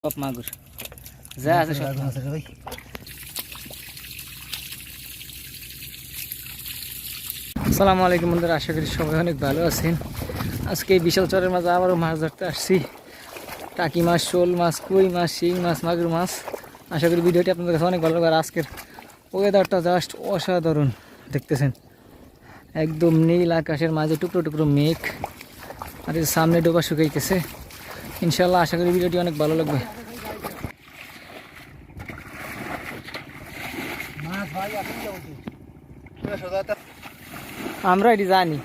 সব মাগুর যা আছে সব ভাই। আসসালামু আলাইকুম বন্ধুরা, আশা করি সবাই অনেক ভালো আছেন। আজকে এই বিশাল চরের মাঝে আবারও মাছ ধরতে আসছি। টাকি মাছ, শোল মাছ, কই মাছ, শিং মাছ, মাগুর মাছ। আশা করি ভিডিওটি আপনাদের কাছে অনেক ভালো লাগবে। আর আজকের ওয়েদারটা জাস্ট অসাধারণ, দেখতেছেন একদম নীল আকাশের মাঝে টুকরো টুকরো মেঘ, আর এর সামনে ডোবা শুকাইতেছে। ইনশাল্লাহ আশা করি ভিডিওটি অনেক ভালো লাগবে। আমরা এটি জানি।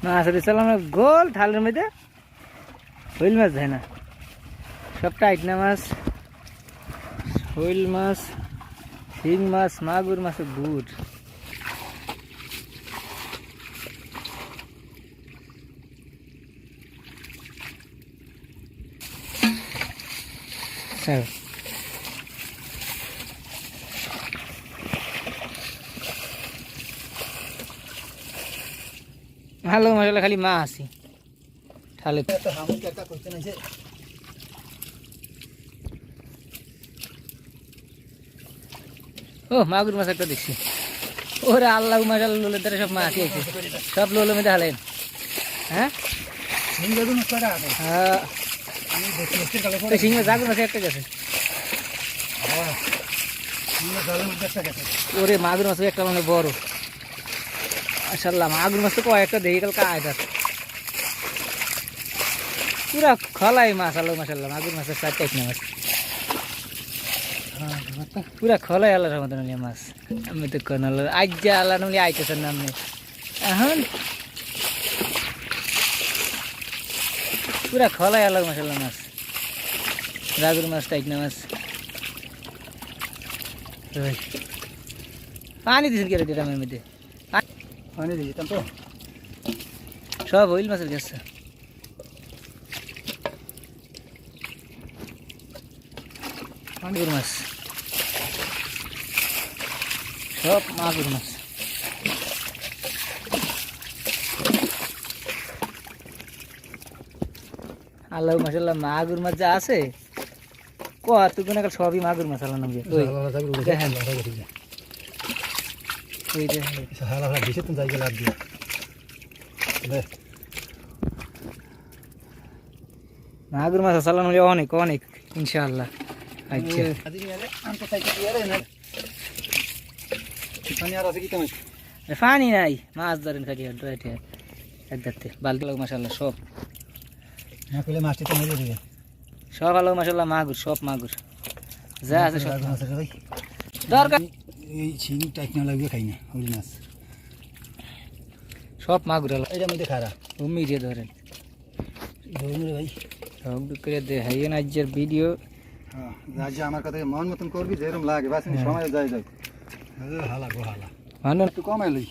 মাছ ধরেছিলাম গোল থালের মধ্যে, শৈল মাছ যায় না, সব টাইটনা মাছ, শৈল মাছ, শিং মাছ, মাগুর মাছের গুড়। ভালো মশলা খালি মা আসি তাহলে ও মাগুর মাছ একটা দেখছি। ওরে আল্লাহ মাসাল লোলের দ্বারা সব মাছ আছে, সব লোলের মধ্যে হালেন। হ্যাঁ শিং মাছ জাগুর মাছ একটা গেছে। ওরে মাগুর মাছ একটা মানে বড়। মাশাআল্লাহ মাগুর মাছ তো কয়েকটা দেখি কাল কায়দা পুরা খলাই মাছ। আল্লাহ মাশাআল্লাহ মাগুর মাছের চারটা মাছ পুরা খলাই আল্লাহ রহমতের মাছ। আমি তো কোন আজ যা আল্লাহ নলি আইতেছেন না আপনি এখন পুরা খলাই আল্লাহ মাশাআল্লাহ মাছ, রাগুর মাছ, টাইকনা মাছ। পানি দিয়েছেন কি ড্রামের মধ্যে? পানি দিয়েছিলাম তো সব হইল মাছের গেছে। মাগুর মাছ, সব মাগুর মাছ। আল্লাহ মাশাআল্লাহ মাগুর মাছ যা আছে কত গুণ সবই মাগুর মাছ। আল্লাহ নাম দেখেন মাগুর মাছ চালানো অনেক অনেক ইনশাআল্লাহ। আচ্ছা পানি নাই, মাছ ধরেন খালি একদাতে বালতি লোক মাশাআল্লাহ সব সব আলো মাশাআল্লাহ মাগুর, সব মাগুর যা আছে সব দরকার। এই শিং টাইকনা লাগবে খাই না ওই মাছ সব মাগুর এটা মধ্যে খারা তুমি দিয়ে ধরেন ভাই সব করে দে হাই না আজের ভিডিও। হ্যাঁ রাজা আমার কথা মন মতন করবি যেরকম লাগে বাস সময় যায় যায় হালা গো হালা মানে একটু কমাই লই।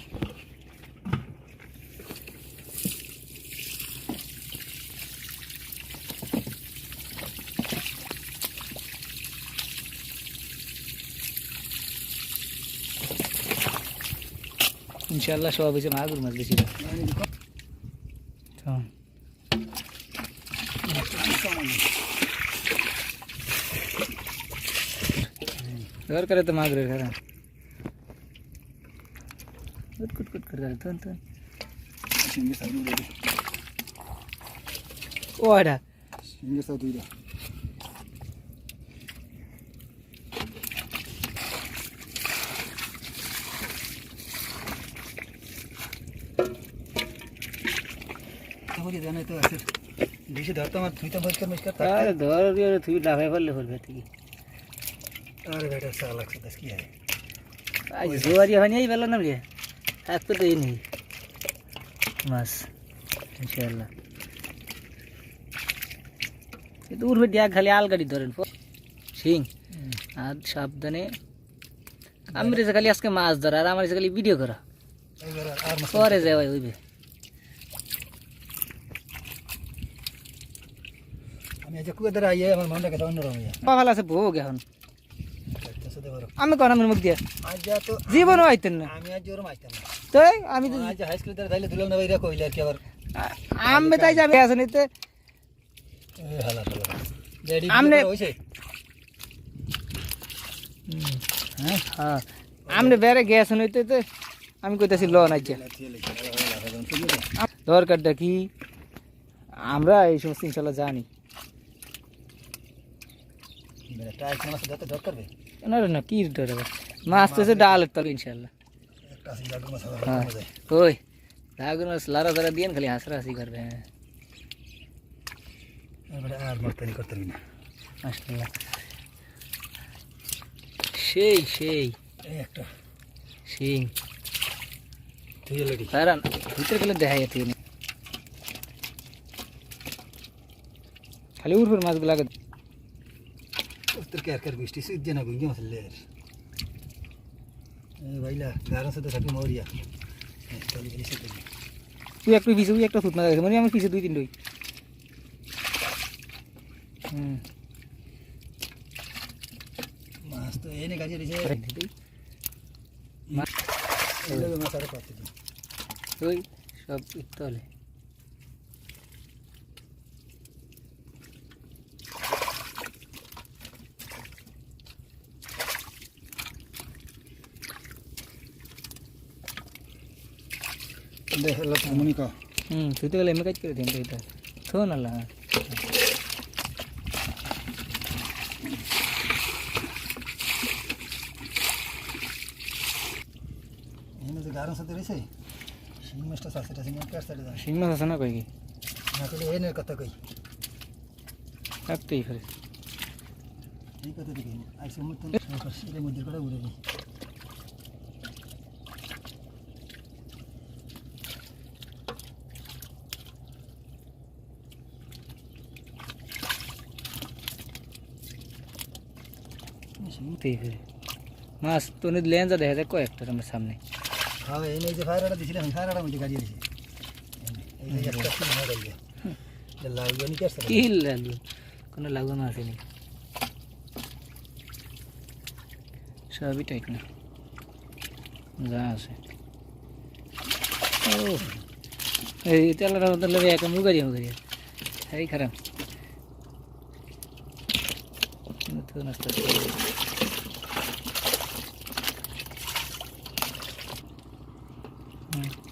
ইনশাআল্লাহ সব হয়েছে মাগুর মাছ বেশি দরকার তো মাগুরের খারাপ কুট কুট করে তুন তুন ও এটা শিঙ্গে সাথে দুইটা জানাই তো আছে বেশি ধরতো আমার থুইটা পরিষ্কার মিষ্কার আরে ধর তুই লাফাই ফেললে ফেলবে ঠিক। আরে বেটা সারা লাগছে কি হয় আজ জোয়ারি হয়নি এই বেলা না রে থাকতে তো এই নেই মাছ ইনশাআল্লাহ। দূর হয়ে দেখ খালি আল গাড়ি ধরেন শিং আর সাবধানে আমি রেছে খালি আজকে মাছ ধরা আর আমার রেছে খালি ভিডিও করা এইবার আর মাছ পরে যায় ভাই ওইবে আমি আজ কুয়া ধরে আইয়ে আমার মনটা কেটে অন্যরকম হয়ে ভালো আছে ভোগ এখন যাচ্ছে পারো আমি কোন আমার মুখ দিয়ে আজ যা তো জীবনও আইতেন না আমি আজ ওরম আইতাম না তো আমি তো আজ হাই স্কুল ধরে তাইলে দিলাম না বাইরে কইলে আর কি আবার আমি তাই যাবে আছে নিতে এই হালা হালা রেডি আমনে- হইছে হ্যাঁ হ্যাঁ আমনে বেড়ে গেছে নইতে তো আমি কইতাছি ল না যা দরকারটা কি আমরা এই সমস্ত ইনশাল্লাহ জানি মেরা টাইট মাছ যত ডক করবে না না কি ডর মাছ তো ডাল তবে ইনশাল্লাহ একটা আছে জাগর মাছ হ্যাঁ হবে যায় ওই দাগুন মাছ লারা দারা দিয়ে খালি হাসি করবে হ্যাঁ এবারে আর মর্তানি করতে পারবি না মাশাআল্লাহ সেই সেই এই একটা সিং তুই লেডি কারণ ভিতরে গেলে দেখা যেতে খালি উড়ফুর মাছগুলো আগে উত্তর কে আর কার বৃষ্টি সুইজ না গুঞ্জে মাছ লের এই ভাইলা গারা সাথে থাকি মরিয়া তাহলে গেলি সাথে তুই একটু পিছিয়ে তুই একটা সুত না দেখে মানে আমি পিছিয়ে 2-3 ডই মাছ তো এনে গাজি দিছে মাছ এই লগে মাছ আর পাতে দিই ওই সব ইতলে দেখ লো মনিকা তুই তো গেলে এমনি কাজ করে দিন তো এটা থো না লা এনে যে গারা সাথে রইছে শিং মাছটা সাথে আছে না কার সাথে যায় শিং মাছ আছে না কই কি না কইলে এনে কথা কই একটাই ফেরে এই কথা দেখি আইসে মতন এর মধ্যে করে উড়ে দিই উঠেই ফেরে মাছ তো লেন্সা দেখা যায় কয়েকটা আমার সামনে হ্যাঁ এনে যে ফায়ারটা দিছিলাম ফায়ারটা মধ্যে গাজি দিছে এই যে একটা কি না গাজি যে লাগবে নি কার সাথে কি লাগলো কোনো লাগবে না আসেনি সবই টাইট না যা আছে ও এই তেলার মধ্যে লেগে একটা মুগারি এই খারাপ তো নাস্তা